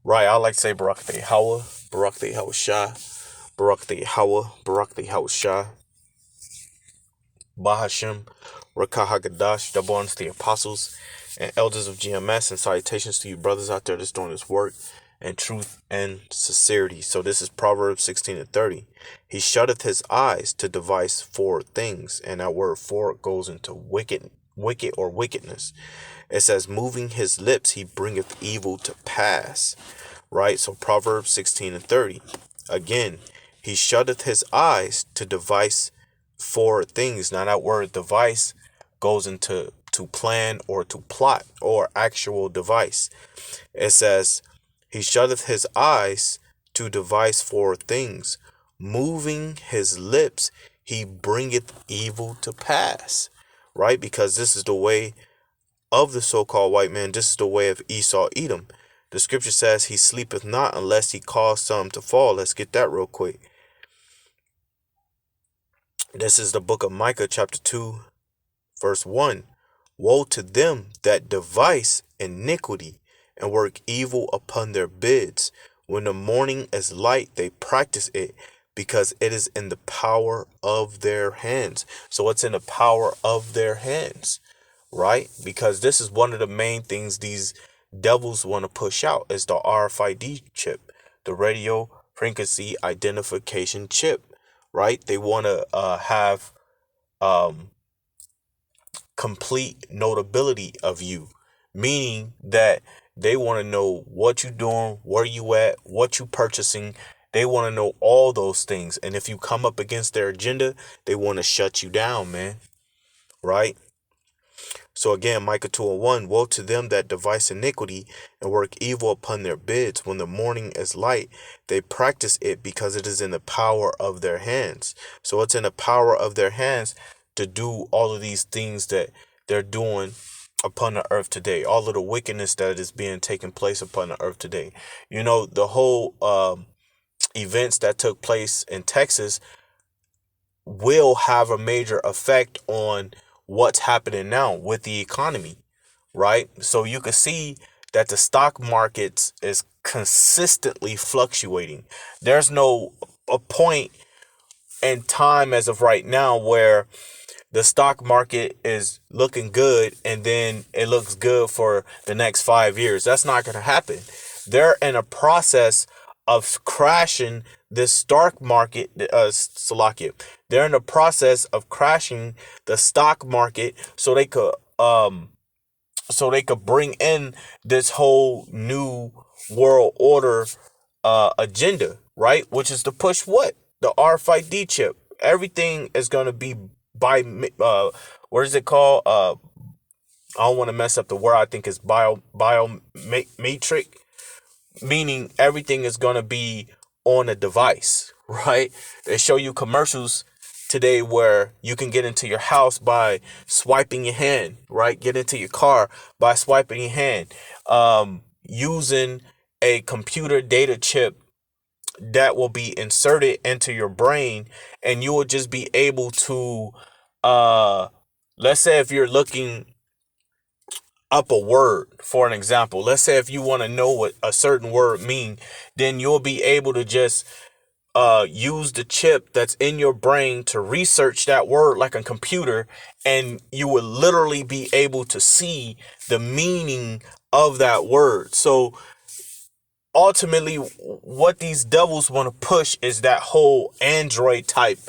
Right, I like to say Barak the Hawa, Barak the Hawa Shah, Barak the Hawa, Barak the Hawa Shah, Bahashem, Rakah Hagadash, double honors to the apostles and elders of GMS, and salutations to you brothers out there that's doing this work and truth and sincerity. So this is Proverbs 16 and 30. He shutteth his eyes to devise forward things, and that word forward goes into wicked or wickedness. It says, moving his lips, he bringeth evil to pass. Right? So Proverbs 16 and 30. Again, he shutteth his eyes to devise forward things. Now that word device goes into to plan or to plot or actual device. It says, he shutteth his eyes to devise forward things. Moving his lips, he bringeth evil to pass. Right? Because this is the way of the so-called white man. This is the way of Esau Edom. The scripture says he sleepeth not unless he cause some to fall. Let's get that real quick. This is the book of Micah chapter 2 verse 1. Woe to them that devise iniquity and work evil upon their beds. When the morning is light, they practice it, because it is in the power of their hands. So it's in the power of their hands, right? Because this is one of the main things these devils want to push out is the RFID chip, the radio frequency identification chip, right? They want to have um, complete notability of you, meaning that they want to know what you're doing, where you at, what you purchasing. They want to know all those things. And if you come up against their agenda, they want to shut you down, man. Right? So again, Micah 2:1, woe to them that devise iniquity and work evil upon their beds. When the morning is light, they practice it, because it is in the power of their hands. So it's in the power of their hands to do all of these things that they're doing upon the earth today. All of the wickedness that is being taken place upon the earth today. You know, the whole events that took place in Texas will have a major effect on what's happening now with the economy, right? So you can see that the stock markets is consistently fluctuating. There's no a point in time as of right now where the stock market is looking good and then it looks good for the next 5 years. That's not going to happen. They're in a process of crashing this stock market, Salakia. They're in the process of crashing the stock market so they could bring in this whole new world order agenda, right? Which is to push what? The RFID chip. Everything is going to be by what is it called? I don't want to mess up the word. I think it's matrix, meaning everything is going to be on a device, right? They show you commercials today where you can get into your house by swiping your hand, right? Get into your car by swiping your hand, using a computer data chip that will be inserted into your brain, and you will just be able to let's say if you're looking up a word, for an example, let's say if you want to know what a certain word mean, then you'll be able to just use the chip that's in your brain to research that word like a computer, and you will literally be able to see the meaning of that word. So ultimately what these devils want to push is that whole Android type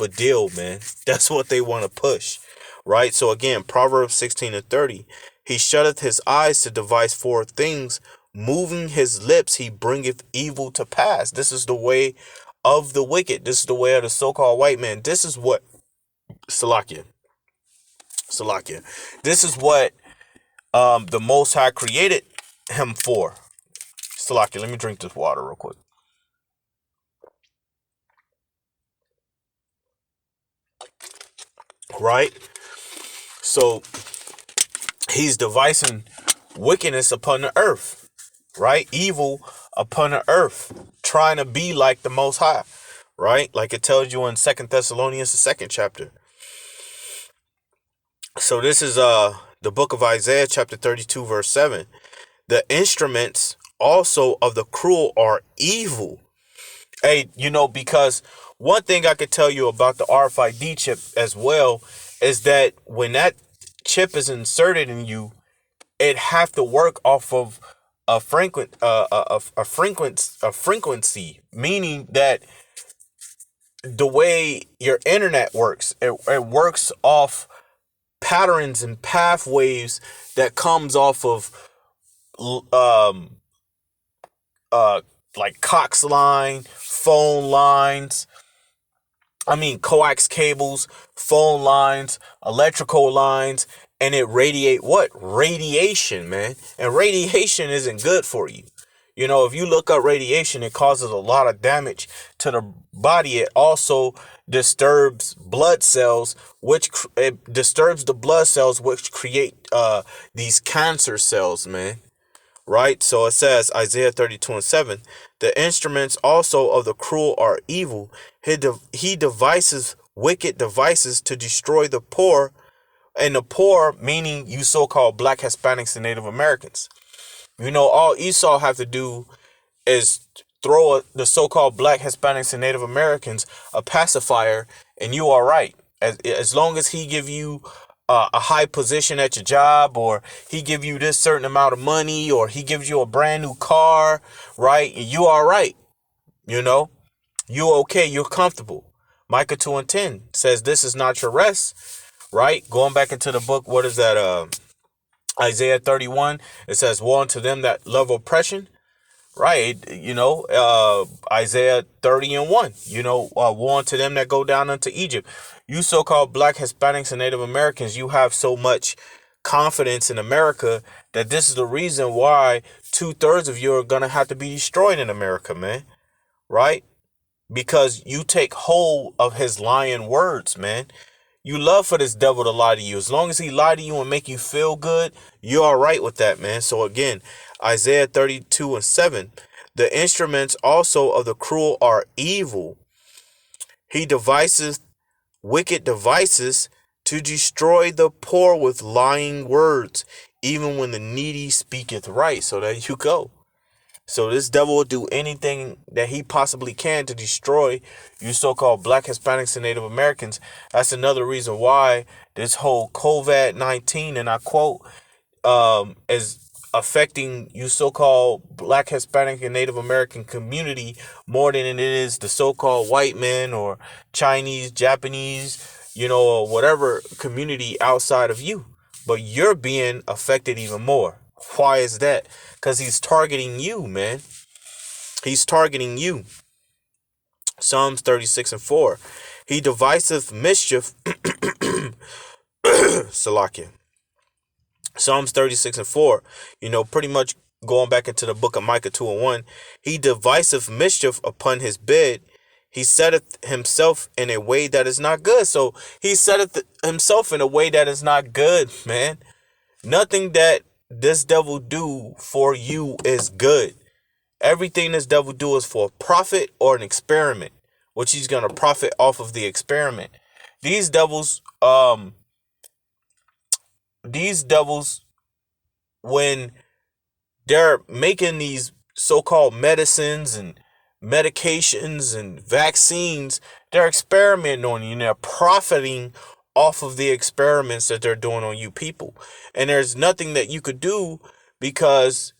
of deal, man. That's what they want to push, right? So again, Proverbs 16 and 30, he shutteth his eyes to devise forward things, moving his lips, he bringeth evil to pass. This is the way of the wicked. This is the way of the so-called white man. This is what Salakia. Salakia. This is what the Most High created him for. Salakia, let me drink this water real quick. Right? So he's devising wickedness upon the earth, right? Evil upon the earth, trying to be like the Most High, right? Like it tells you in Second Thessalonians, the second chapter. So this is the book of Isaiah, chapter 32, verse 7. The instruments also of the cruel are evil. Hey, because one thing I could tell you about the RFID chip as well is that when that chip is inserted in you, it have to work off of a frequency, meaning that the way your internet works, it works off patterns and pathways that comes off of um like Cox line, phone lines, coax cables, phone lines, electrical lines, and it radiate what? Radiation, man. And radiation isn't good for you. If you look up radiation, it causes a lot of damage to the body. It also disturbs blood cells, it disturbs the blood cells, which create these cancer cells, man. Right? So it says, Isaiah 32:7, the instruments also of the cruel are evil. He devises wicked devices to destroy the poor, and the poor, meaning you so-called black Hispanics and Native Americans. All Esau have to do is throw the so-called black Hispanics and Native Americans a pacifier, and you are right. As long as he give you a high position at your job, or he give you this certain amount of money, or he gives you a brand new car, right? You are right. You okay. You're comfortable. Micah 2:10 says, this is not your rest, right? Going back into the book, what is that? Isaiah 31, it says, woe unto them that love oppression. Right, Isaiah 30:1, woe unto them that go down unto Egypt. You so-called black Hispanics and Native Americans, you have so much confidence in America that this is the reason why 2/3 of you are gonna have to be destroyed in America, man. Right? Because you take hold of his lying words, man. You love for this devil to lie to you. As long as he lie to you and make you feel good, you're all right with that, man. So again, Isaiah 32:7, the instruments also of the cruel are evil. He devises wicked devices to destroy the poor with lying words, even when the needy speaketh right. So there you go. So this devil will do anything that he possibly can to destroy you so-called black Hispanics and Native Americans. That's another reason why this whole COVID-19, and I quote, is affecting you so-called black Hispanic and Native American community more than it is the so-called white men or Chinese, Japanese, or whatever community outside of you. But you're being affected even more. Why is that? Because he's targeting you, man. He's targeting you. Psalms 36:4. He deviseth mischief. Salakia. Psalms 36:4. Pretty much going back into the book of Micah 2:1. He deviseth mischief upon his bed. He setteth himself in a way that is not good. So he setteth himself in a way that is not good, man. Nothing that this devil do for you is good. Everything this devil do is for a profit or an experiment, which he's gonna profit off of the experiment. These devils, when they're making these so-called medicines and medications and vaccines, they're experimenting on you and they're profiting off of the experiments that they're doing on you people. And there's nothing that you could do because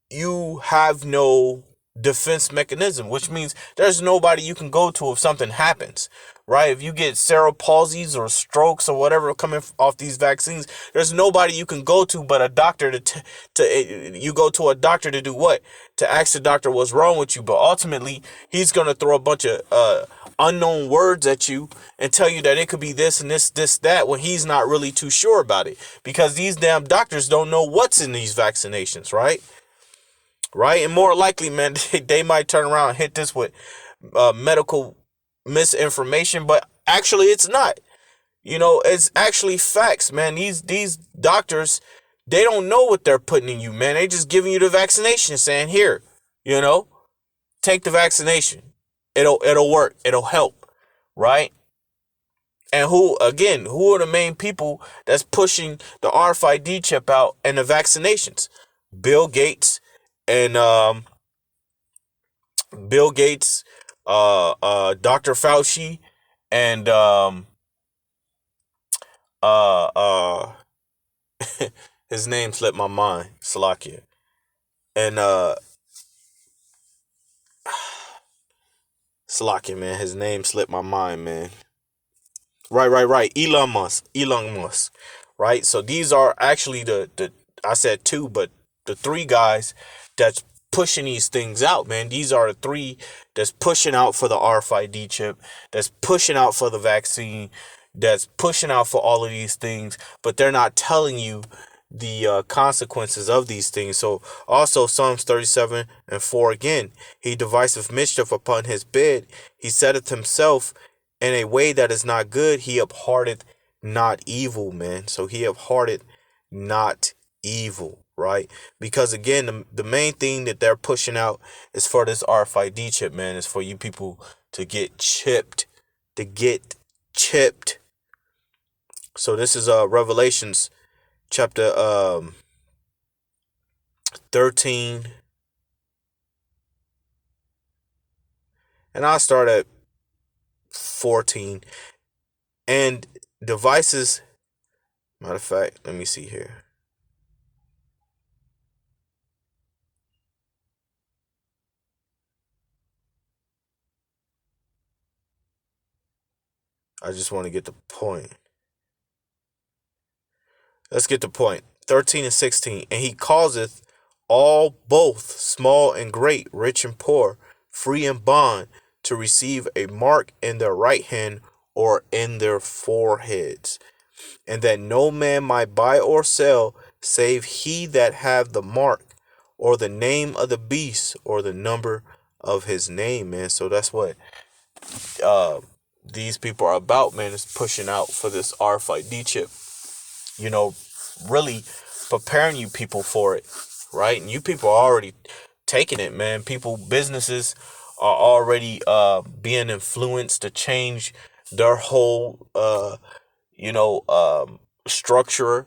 you have no defense mechanism, which means there's nobody you can go to if something happens, right? If you get cerebral palsies or strokes or whatever coming off these vaccines, there's nobody you can go to but a doctor you go to a doctor to do what? To ask the doctor what's wrong with you. But ultimately, he's going to throw a bunch of unknown words at you and tell you that it could be this and this, that, when he's not really too sure about it, because these damn doctors don't know what's in these vaccinations, right? Right? And more likely, man, they might turn around and hit this with medical misinformation, but actually it's not. It's actually facts, man. These doctors, they don't know what they're putting in you, man. They just giving you the vaccination, saying, here, take the vaccination. It'll work. It'll help, right? And who are the main people that's pushing the RFID chip out and the vaccinations? Bill Gates and Bill Gates, Dr. Fauci, and uh, uh, his name slipped my mind, Salakia, and Salakia, man, his name slipped my mind, man. Right. Elon Musk. Right. So these are actually the I said two, but the three guys that's pushing these things out, man. These are the three that's pushing out for the RFID chip, that's pushing out for the vaccine, that's pushing out for all of these things, but they're not telling you the consequences of these things. So also Psalms 37:4 again, he deviseth mischief upon his bed, he setteth himself in a way that is not good, he uphearteth not evil, man. So he uphearteth not evil, right? Because again, the main thing that they're pushing out is for this RFID chip, man, is for you people to get chipped, to get chipped. So this is Revelations chapter 13, and I'll start at 14. And devices, matter of fact, let me see here. I just want to get the point. Let's get the point. 13 and 16. And he causeth all, both small and great, rich and poor, free and bond, to receive a mark in their right hand or in their foreheads, and that no man might buy or sell save he that have the mark or the name of the beast or the number of his name, man. So that's what uh these people are about, man, is pushing out for this RFID chip, you know, really preparing you people for it, right? And you people are already taking it, man. Businesses are already being influenced to change their whole you know structure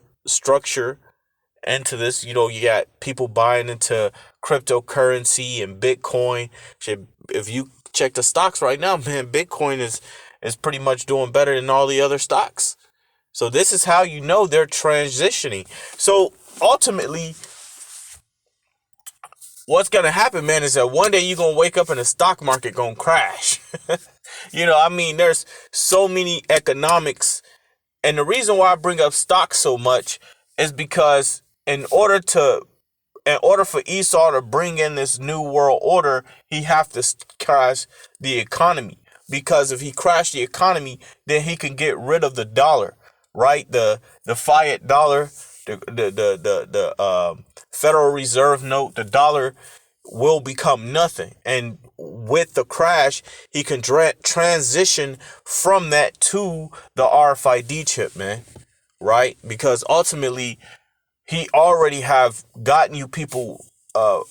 into this. You know, you got people buying into cryptocurrency and Bitcoin. If you check the stocks right now, man, Bitcoin is pretty much doing better than all the other stocks. So this is how you know they're transitioning. So ultimately, what's gonna happen, man, is that one day you're gonna wake up and the stock market gonna crash. You know, I mean, there's so many economics, and the reason why I bring up stocks so much is because in order for Esau to bring in this new world order, he have to crash the economy. Because if he crashed the economy, then he can get rid of the dollar, right? The fiat dollar, the Federal Reserve note, the dollar will become nothing. And with the crash, he can transition from that to the RFID chip, man, right? Because ultimately, he already have gotten you people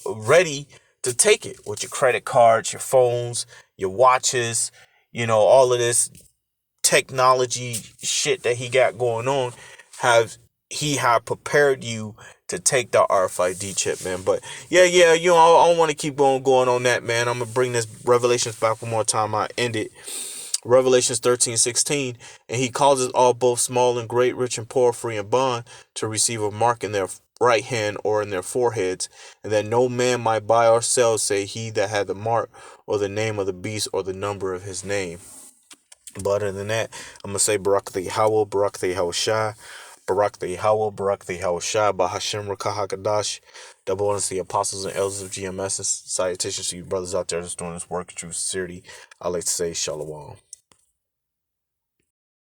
ready to take it with your credit cards, your phones, your watches, you know, all of this technology shit that he got going on. He have prepared you to take the RFID chip, man. But yeah, you know, I don't want to keep going on that, man. I'm gonna bring this Revelations back one more time. I end it. Revelations 13:16, and he causes all, both small and great, rich and poor, free and bond, to receive a mark in their right hand or in their foreheads, and that no man might buy or sell, say he that had the mark or the name of the beast or the number of his name. But other than that, I'm gonna say Barak the Yahweh, Barak the Yahushua, Barak the Yahweh, Barak the Yahushua, Bahashem Rakah HaKadosh. Double honors to the apostles and elders of GMS. Salutations to you brothers out there that's doing this work with true sincerity. I like to say Shalom.